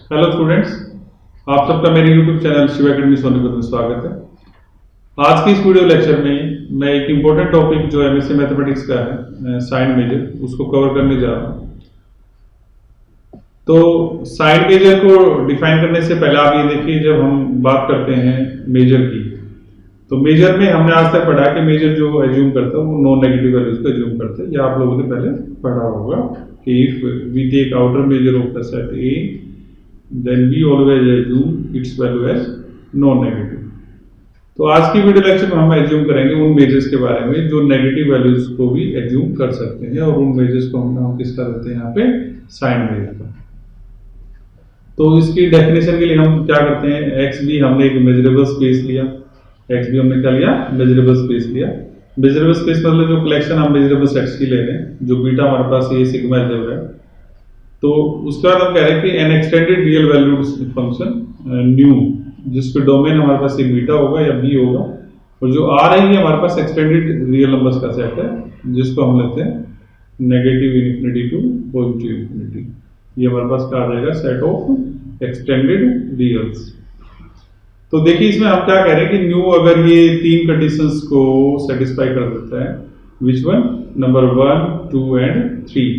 Hello students, आप सबका मेरे YouTube channel Shiv academy Sonipat में स्वागत है। आज के इस वीडियो लेक्चर में मैं एक इम्पोर्टेंट टॉपिक जो एमएससी मैथमेटिक्स का है साइन मेजर, उसको कवर करने जा रहा हूँ। तो साइन मेजर को डिफाइन करने से पहले आप ये देखिए, जब हम बात करते हैं मेजर की, तो मेजर में हमने आज तक पढ़ा कि मेजर जो एज्यूम करता है वो नॉन नेगेटिव वैल्यूज को एज्यूम करता है। या आप लोगों ने पहले पढ़ा होगा कि if we take outer measure of the set A then we always assume its value as non-negative। तो आज की वीडियो लेक्चर में हम एज्यूम करेंगे उन मेजर्स के बारे में जो नेगेटिव वैल्यूज को भी एज्यूम कर सकते हैं, और उन मेजर्स को हम नाम किसका देते हैं यहाँ पे, साइन मेजर का। तो इसकी डेफिनेशन के लिए हम क्या करते हैं, एक्स भी हमने एक मेजरेबल स्पेस लिया, एक्स भी हमने क्या लिया, मेजरेबल स्पेस लिया। मेजरेबल स्पेस मतलब जो कलेक्शन हम मेजरेबल सेट्स की ले रहे हैं, जो बीटा हमारे पास ये सिग्मा अलजेब्रा है। तो उसके बाद हम कह रहे हैं कि N extended real valued function new, जिसके डोमेन हमारे पास एक बीटा होगा या बी होगा, और जो आर है ये हमारे पास एक्सटेंडेड रियल नंबर्स का सेट है, जिसको हम लेते हैं negative infinity to positive infinity. ये हमारे पास क्या आ जाएगा, सेट ऑफ एक्सटेंडेड रियल्स। तो देखिए इसमें हम क्या कह रहे हैं कि न्यू अगर ये तीन कंडीशंस को सेटिस्फाई कर देता है, विच वन, नंबर 1, 2 एंड 3।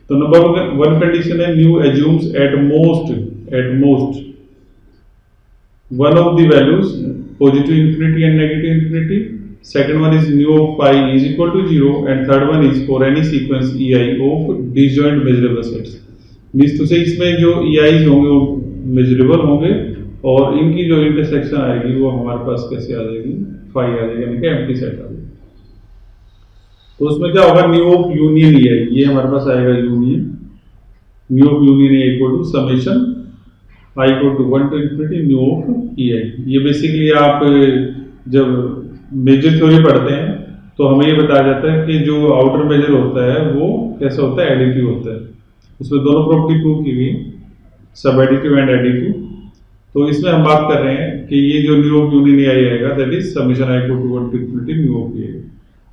तो नंबर वन कंडीशन है nu assumes at most one of the values positive infinity and negative infinity. Second one is nu of phi is equal to 0 and third one is for any sequence ei of disjoint measurable sets. Means to say इसमें जो ei's होंगे वो measurable होंगे, और इनकी जो intersection आएगी वो हमारे पास कैसे आ जाएगी, फाई आ जाएगी, यानी कि एम्प्टी सेट आ जाएगी। तो उसमें क्या होगा, न्यू ऑफ यूनियन ये हमारे पास आएगा union, mu of union A equal to summation I equal to 1 to infinity mu of E I. ये बेसिकली आप जब मेजर थ्योरी पढ़ते हैं तो हमें ये बताया जाता है कि जो आउटर मेजर होता है वो कैसा होता है, एडिटिव होता है। उसमें दोनों प्रॉपर्टी प्रूव की गई, सब एडिटिव एंड एडिटिव। तो इसमें हम बात कर रहे हैं कि ये जो mu of union A I आएगा, that is summation I equal to 1 to infinity mu of A.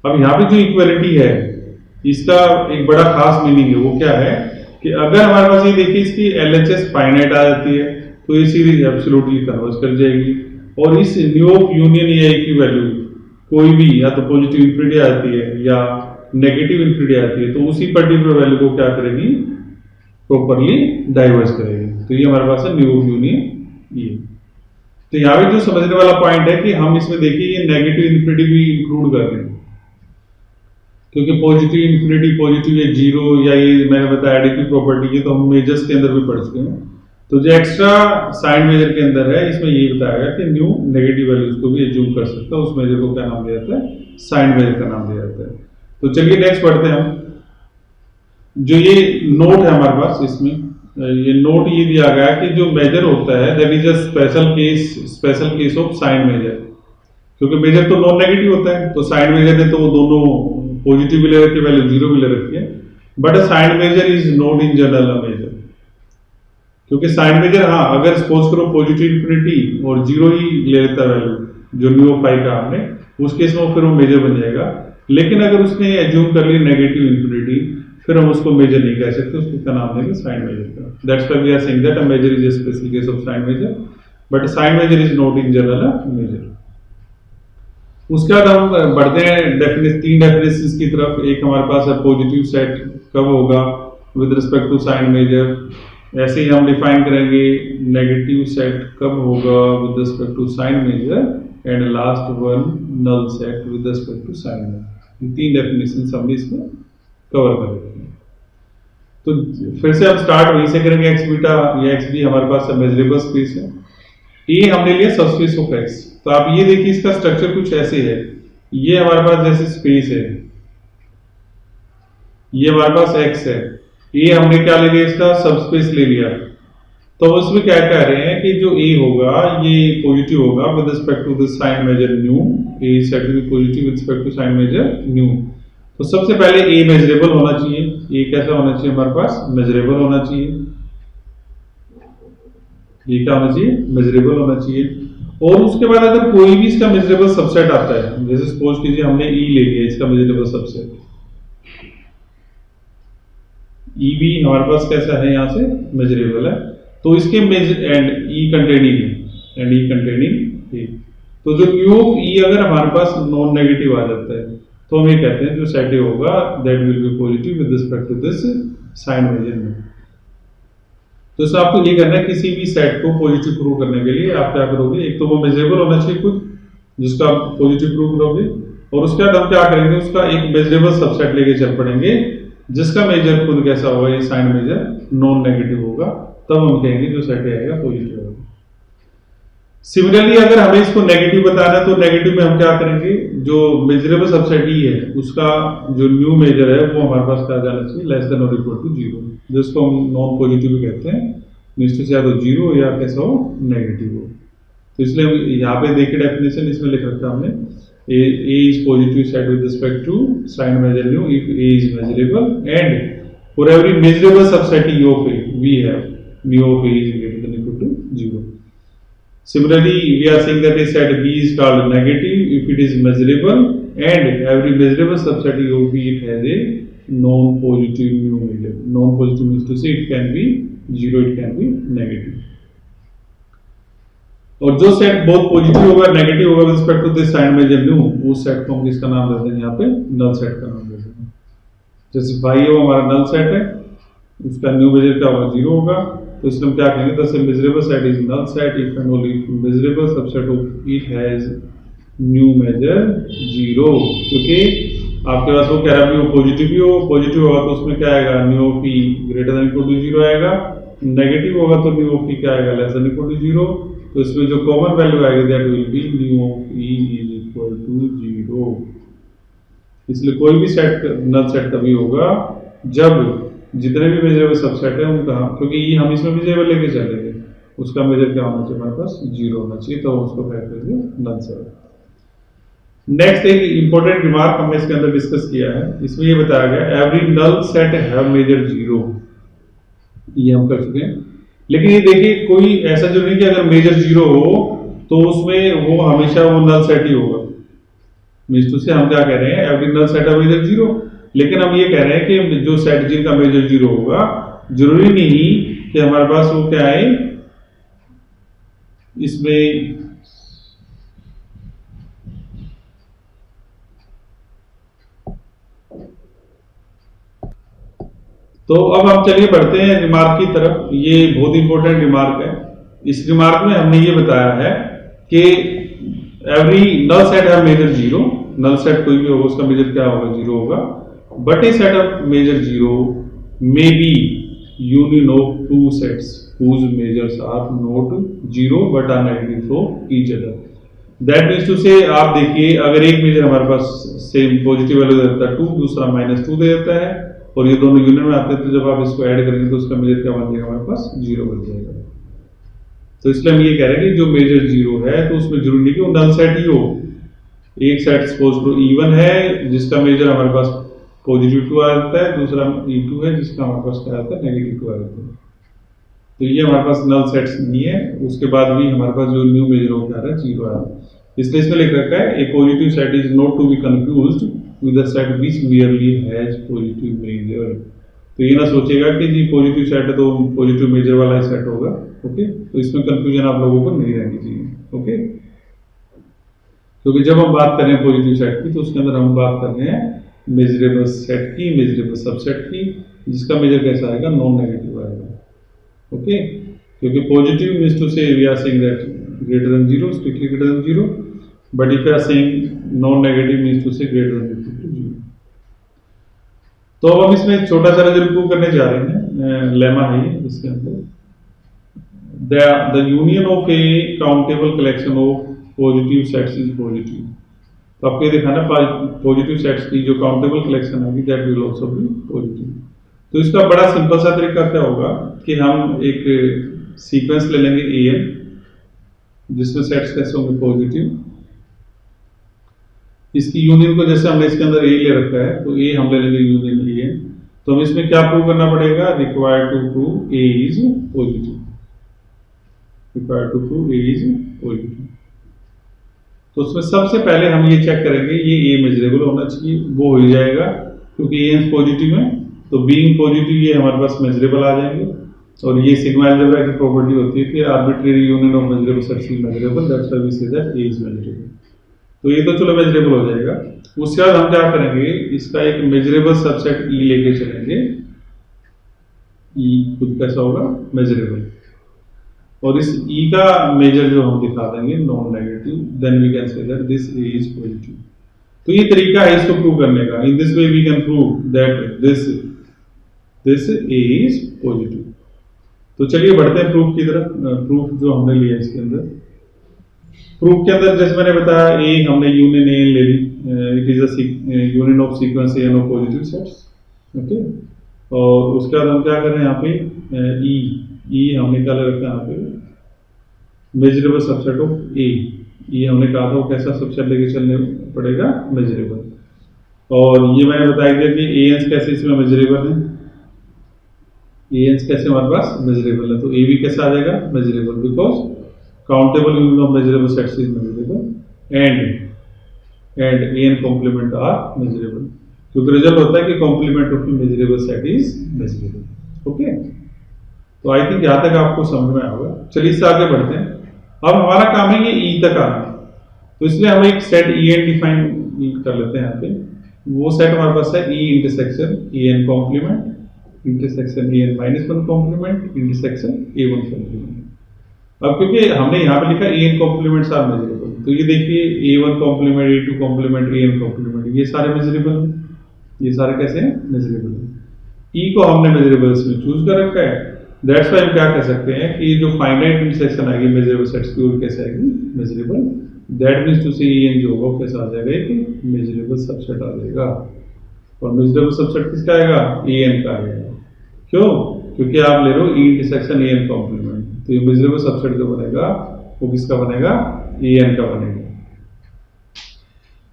अब यहाँ पे जो इक्वलिटी है इसका एक बड़ा खास मीनिंग है, वो क्या है कि अगर हमारे पास ये देखिए इसकी एलएचएस फाइनाइट आ जाती है तो ये सीरीज एब्सोल्युटली कन्वर्ज कर जाएगी, और इस न्यू ऑफ यूनियन ए की वैल्यू कोई भी या तो पॉजिटिव इंफिनिटी आती है या नेगेटिव इंफिनिटी आती है, तो उसी पर्टिकुलर वैल्यू को क्या करेगी, प्रॉपरली डाइवर्स करेगी। तो ये हमारे पास है न्यू ऑफ यूनियन ए। तो यहाँ पे जो समझने वाला पॉइंट है कि हम इसमें देखिए ये नेगेटिव इंफिनिटी भी इंक्लूड कर रहे हैं, क्योंकि पॉजिटिव इंफिनिटी, पॉजिटिव या जीरो, या ये मैंने बताया एडिटिव प्रॉपर्टी है, तो हम मेजर्स के अंदर भी पढ़ चुके हैं। तो जो एक्स्ट्रा साइन मेजर के अंदर है, इसमें ये बताया गया कि न्यू नेगेटिव वैल्यूज को भी एज्यूम कर सकता है, उस मेजर को क्या नाम दिया जाता है, साइन मेजर का नाम दिया जाता है। तो चलिए नेक्स्ट पढ़ते हैं हम। जो ये नोट है हमारे पास, इसमें ये नोट ये दिया गया है कि जो मेजर होता है that is a special case of sign measure. क्योंकि मेजर तो नॉन नेगेटिव होता है, तो साइन मेजर ने तो वो दोनों पॉजिटिव भी ले रखी है, वैल्यू जीरो भी ले रखी है, but sign measure is not in general a measure. क्योंकि साइन मेजर, हाँ, अगर सपोज करो पॉजिटिव इंफिनिटी और जीरो ही ले लेता वैल्यू, जो न्यू ऑफ पाई का हमने, उस केस में फिर वो मेजर बन जाएगा। लेकिन अगर उसने एज्यूम कर ली नेगेटिव इंफिनिटी, फिर हम उसको मेजर नहीं कह सकते, उसको क्या नाम देंगे, साइन मेजर का। That's why we are saying that a measure is a special case of sign measure, but sign measure is not in general a measure. उसके बाद हम बढ़ते हैं तीन डेफिनेशंस की तरफ। एक हमारे पास है पॉजिटिव सेट कब होगा with respect to sign measure, ऐसे ही हम डिफाइन करेंगे नेगेटिव सेट कब होगा with respect to sign measure, and last one null set with respect to sign measure. तीन डेफिनेशंस हम इसमें कवर कर लेते हैं। तो फिर से हम स्टार्ट वहीं से करेंगे, एक्स बीटा या एक्स बी हमारे पास मेजरेबल स्पेस है, ये हमने लिया सबस्पेस ऑफ एक्स। तो आप ये देखिए इसका स्ट्रक्चर कुछ ऐसे है, ये हमारे पास जैसे स्पेस है, ये हमारे पास एक्स है, ये हमने क्या ले लिया, इसका सबस्पेस ले लिया। तो उसमें क्या कह रहे हैं कि जो ए होगा ये पॉजिटिव होगा with respect to the sign measure nu, a set to be positive with respect to sign measure nu. तो सबसे पहले ए मेजरेबल होना चाहिए, ए कैसा होना चाहिए, हमारे पास मेजरेबल होना चाहिए, ये क्या होना चाहिए, मेजरेबल होना चाहिए। और उसके बाद अगर कोई भी इसका मेजरेबल सबसेट आता है, जैसे सपोज कीजिए हमने ई ले लिया इसका मेजरेबल सबसेट, ई भी हमारे पास कैसा है, यहां से मेजरेबल है, तो इसके मेज एंड ई कंटेनिंग ए। तो जो म्यू ऑफ ई अगर हमारे पास नॉन नेगेटिव आ जाता है तो हम ये कहते हैं जो सेट ए होगा that will be positive with respect to this sign measurement. तो इसमें आपको ये करना है, किसी भी सेट को पॉजिटिव प्रूव करने के लिए आप क्या करोगे, एक तो वो मेजरेबल होना चाहिए खुद जिसका आप पॉजिटिव प्रूव करोगे, और उसके बाद हम क्या करेंगे, उसका एक मेजरेबल सबसेट लेके चल पड़ेंगे जिसका मेजर खुद कैसा होगा, ये साइन मेजर नॉन नेगेटिव होगा, तब हम कहेंगे जो सेट आएगा पॉजिटिव होगा। सिमिलरली अगर हमें इसको नेगेटिव बताना है तो नेगेटिव में हम क्या करेंगे, जो मेजरेबल सबसेट ई है उसका जो न्यू मेजर है वो हमारे पास क्या जाना चाहिए, लेस देन और इक्वल टू जीरो, जिसको हम नॉन पॉजिटिव कहते हैं, निश्चित से या तो जीरो या कैसा हो, नेगेटिव हो। तो इसलिए हम यहाँ पे देखिए डेफिनेशन इसमें लिख रखा हमने, A is positive set with respect to sign measure mu if A is measurable and for every measurable subset E of A we have mu of A is greater than equal to zero. Similarly, we are saying that a set B is called negative if it is measurable and every measurable subset of B it has a non-positive mu measure. Non-positive means to say it can be zero, it can be negative. और जो set बहुत positive होगा negative होगा with respect to this sign measure nu, उस set को हम किसका नाम देते हैं, यहाँ पे नल सेट का नाम देते हैं। जैसे फाई है वो हमारा नल सेट है, उसका न्यू मेजर क्या होगा, जीरो होगा, तो इसमें हम क्या कहेंगे, the measurable set is null set if and only measurable subset of it has nu measure zero. क्योंकि आपके पास वो कह रहा है वो पॉजिटिव भी हो, पॉजिटिव होगा तो उसमें क्या आएगा, nu of E greater than equal to zero आएगा, नेगेटिव होगा तो न्यू ऑफ ई क्या आएगा, less than equal to zero. तो इसमें जो कॉमन वैल्यू आएगी that will be nu of E is equal to zero. इसलिए कोई भी सेट नल सेट तभी होगा जब जितने भी मेजरेबल सबसेट है उनका, क्योंकि ये हम इसमें मेजरेबल लेके चलेंगे, उसका मेजर क्या होना चाहिए, हमारे पास जीरो होना चाहिए, तो उसको क्या करेंगे, नल सेट। नेक्स्ट एक इंपॉर्टेंट रिमार्क हमने इसके अंदर डिस्कस किया है, इसमें ये बताया गया every null set have measure zero, ये हम कर चुके हैं। लेकिन ये देखिए कोई ऐसा जो नहीं कि अगर मेजर जीरो हो तो उसमें वो हमेशा वो नल सेट ही होगा। मींस टू से हम क्या कह रहे हैं, every null set have measure zero, लेकिन हम ये कह रहे हैं कि जो सेट जिनका मेजर जीरो होगा जरूरी नहीं कि हमारे पास वो क्या है, इसमें तो अब हम चलिए बढ़ते हैं रिमार्क की तरफ। ये बहुत इंपॉर्टेंट रिमार्क है। इस रिमार्क में हमने ये बताया है कि every null set have measure zero, null set कोई भी होगा उसका मेजर क्या होगा, जीरो होगा, but a set of measure zero may be union of two sets whose measures are not zero but are negative for each other. That means to say, आप देखिए अगर एक मेजर हमारे पास सेम पॉजिटिव वैल्यू देता है 2, दूसरा -2 दे देता है और ये दोनों यूनियन में आते हैं, तो जब आप इसको ऐड करेंगे तो उसका मेजर क्या बन जाएगा, हमारे पास 0 बन जाएगा। तो इसलिए हम ये कह रहे हैं कि जो मेजर 0 है तो उसमें जरूरी नहीं कि वो नल सेट ही हो। एक सेट सपोज टू E1 है जिसका मेजर हमारे पास पॉजिटिव 2 आ जाता है, दूसरा E2 है जिसका हमारे पास क्या आता है, -2 आ जाता है। तो ये हमारे पास नल सेट्स नहीं है, उसके बाद भी हमारे पास जो न्यू मेजर हो क्या है, 0 आया। इसलिए इसमें लिख रखा है A positive set is not to be confused with the set which merely has positive measure. तो ये ना सोचेगा कि जी पॉजिटिव सेट है तो पॉजिटिव मेजर वाला ही सेट होगा। ओके, तो इसमें कंफ्यूजन आप लोगों को नहीं रहनी चाहिए। ओके, क्योंकि जब हम बात कर रहे हैं पॉजिटिव सेट की तो उसके अंदर हम बात कर रहे हैं मेजरेबल सेट की, मेजरेबल सबसेट की, जिसका मेजर कैसा आएगा, नॉन नेगेटिव आएगा। ओके, क्योंकि positive means to say we are saying that greater than 0, strictly greater than 0, but if you are saying non negative means to say greater than equal to 0। तो अब हम इसमें एक छोटा सा रिजल्ट प्रूव करने जा रहे हैं, लेमा है ये इसके अंदर, the union of A countable collection of positive sets is positive. तो आपको ये दिखाना पॉजिटिव सेट्स की जो काउंटेबल कलेक्शन होगी that will also be positive. तो इसका बड़ा सिंपल सा तरीका क्या होगा कि हम एक सीक्वेंस ले लेंगे AN जिसमें सेट्स कैसे होंगे, पॉजिटिव। इसकी यूनियन को जैसे हमने इसके अंदर A ले रखा है तो A हम ले लेंगे यूनियन AN। तो हम इसमें क्या प्रूव करना पड़ेगा, required to prove A is positive, required to prove A is positive. तो उसमें सबसे पहले हम ये चेक करेंगे ये A मेजरेबल होना चाहिए, वो हो जाएगा क्योंकि A पॉजिटिव है, तो बीइंग पॉजिटिव ये हमारे पास मेजरेबल आ जाएंगे। और ये सिग्मा अलजेब्रा की प्रॉपर्टी होती है कि arbitrary union of measurable sets is measurable, that's why we say that A is measurable. तो ये तो चलो मेजरेबल हो जाएगा। उसके बाद हम क्या करेंगे, इसका एक मेजरेबल सबसेट ई लेके चलेंगे। ई खुद कैसा होगा, मेजरेबल, और इस ई का मेजर जो हम दिखा देंगे non negative, then we can say that this A is positive. तो ये तरीका है इसको प्रूव करने का। In this way we can prove that this A is positive. तो चलिए बढ़ते हैं प्रूफ की तरफ। प्रूफ जो हमने लिया इसके अंदर, प्रूफ के अंदर जैसे मैंने बताया ए हमने यूनियन ए ले ली, it is a union of sequence N of positive sets, okay. और उसके बाद हम क्या कर रहे हैं यहाँ पे ई हमने क्या ले रखा है यहाँ पे, मेजरेबल सबसेट ऑफ ए। ये हमने कहा था वो कैसा सबसेट लेके चलने पड़ेगा, मेजरेबल। और ये मैंने बताया दिया कि ए एन कैसे इसमें मेजरेबल है, ए एन कैसे हमारे पास मेजरेबल है, तो ए भी कैसा आ जाएगा, measurable, because countable union of measurable sets is measurable and A n complement are measurable, क्योंकि रिजल्ट होता है कि complement of measurable set is measurable, okay. तो आई थिंक यहां तक आपको समझ में आएगा। चलिए इससे आगे बढ़ते हैं। अब हमारा काम है ये ई तक आना, तो इसलिए हम एक सेट ई एन डिफाइन कर लेते हैं यहाँ पे। वो सेट हमारे पास है E intersection A n complement intersection A n -1 complement intersection A 1 complement. अब क्योंकि हमने यहाँ पे लिखा A n complements are measurable, तो ये देखिए A 1 complement A 2 complement A n complement, ये सारे मेजरेबल हैं। ये सारे कैसे हैं, मेजरेबल हैं। ई को हमने मेजरेबल्स में चूज कर रखा है, दैट्स व्हाई हम क्या कह सकते हैं कि जो फाइनाइट इंटरसेक्शन आएगी मेजरेबल सेट्स की, वो कैसे आएगी, मेजरेबल। दैट मींस टू से ई एन जो होगा कैसा आ जाएगा, एक मेजरेबल सबसेट आ जाएगा। और मेजरेबल सबसेट किसका आएगा, ए एन का आएगा। क्यों, क्योंकि आप ले रहे हो E intersection A n complement, तो ये मेजरेबल सबसेट जो बनेगा वो किसका बनेगा, ए एन का बनेगा,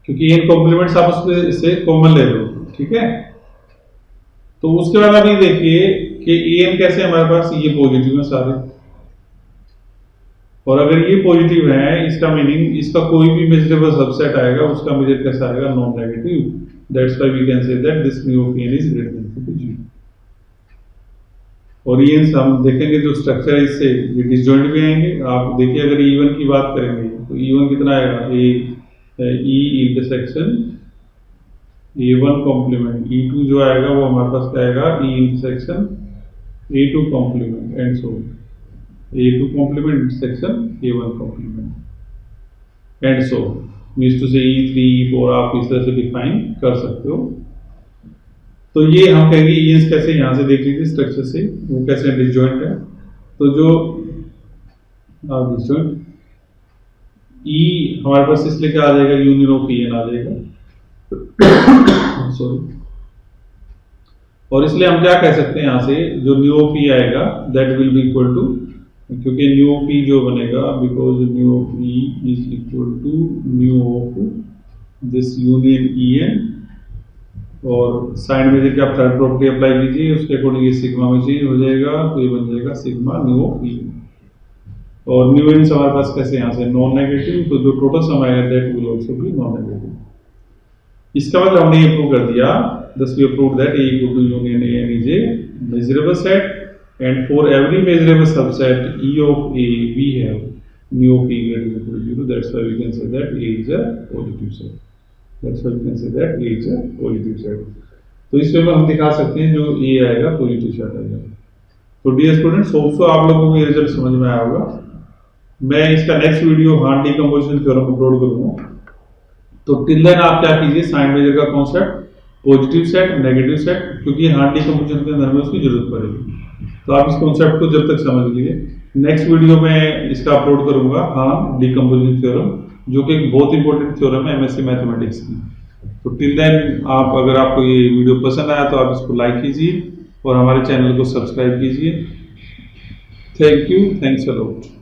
क्योंकि ए एन कॉम्प्लीमेंट्स आप उसमें से कॉमन ले रहे हो, ठीक है। तो उसके बाद अभी देखिए कि ए एन कैसे हमारे पास ये पॉजिटिव है सारे, और अगर ये पॉजिटिव है इसका मीनिंग इसका कोई भी मेजरेबल सबसेट आएगा उसका मेजर कैसा आएगा, non negative. That's why we can say that this mu of n is greater than 0। और ये हम देखेंगे जो स्ट्रक्चर है इससे ये डिसजॉइंट भी आएंगे। आप देखिए अगर E1 की बात करेंगे तो E1 कितना आएगा, E intersection A1 complement, E2 जो आएगा वो हमारे पास क्या आएगा, E intersection A2 complement and so A2 complement intersection A1 complement and so means to say E3 E4 आप इस तरह से डिफाइन कर सकते हो। तो ये हम कहेंगे ई कैसे, यहाँ से देख लीजिए स्ट्रक्चर से वो कैसे डिसजॉइंट है। तो जो डिसजॉइंट ई हमारे पास इसलिए क्या आ जाएगा, यूनियन ऑफ ई एन आ जाएगा सॉरी। और इसलिए हम क्या कह सकते हैं यहाँ से, जो न्यू ऑफ ई आएगा that will be equal to, क्योंकि न्यू ऑफ ई जो बनेगा because nu of E is equal to nu of this union E n, और साइन मेजर की आप थर्ड प्रॉपर्टी अप्लाई कीजिए, उसके अकॉर्डिंग ये सिग्मा में चेंज हो जाएगा, तो ये बन जाएगा सिग्मा न्यू ऑफ ई। और न्यू एन हमारे पास कैसे यहाँ से नॉन नेगेटिव, तो जो टोटल सम आएगा that will also be non negative. इसका मतलब हमने ये प्रूव कर दिया, thus we proved that A equal to union A n is a measurable set, and for every measurable subset E of A we have nu of E greater than equal to 0. That's why we can say that A is a positive set. That's why we can say that A is a positive set. तो इस वे में हम दिखा सकते हैं जो A आएगा positive set आएगा। तो डियर स्टूडेंट्स, होप सो आप लोगों को ये रिजल्ट समझ में आया होगा। मैं इसका next video hard decomposition theorem upload करूंगा। तो टिल देन आप क्या कीजिए, साइन मेजर का concept, positive set negative set, क्योंकि हार्ड डिकम्पोजिशन के अंदर हमें उसकी जरूरत पड़ेगी। तो आप इस कॉन्सेप्ट को जब तक समझ लीजिए। नेक्स्ट वीडियो में इसका अपलोड करूंगा हार्ड डिकम्पोजिशन थ्योरम, जो कि एक बहुत इंपॉर्टेंट थ्योरम है एमएससी मैथमेटिक्स की। तो टिल देन आप, अगर आपको ये वीडियो पसंद आया तो आप इसको लाइक कीजिए और हमारे चैनल को सब्सक्राइब कीजिए। Thank you, thanks a lot.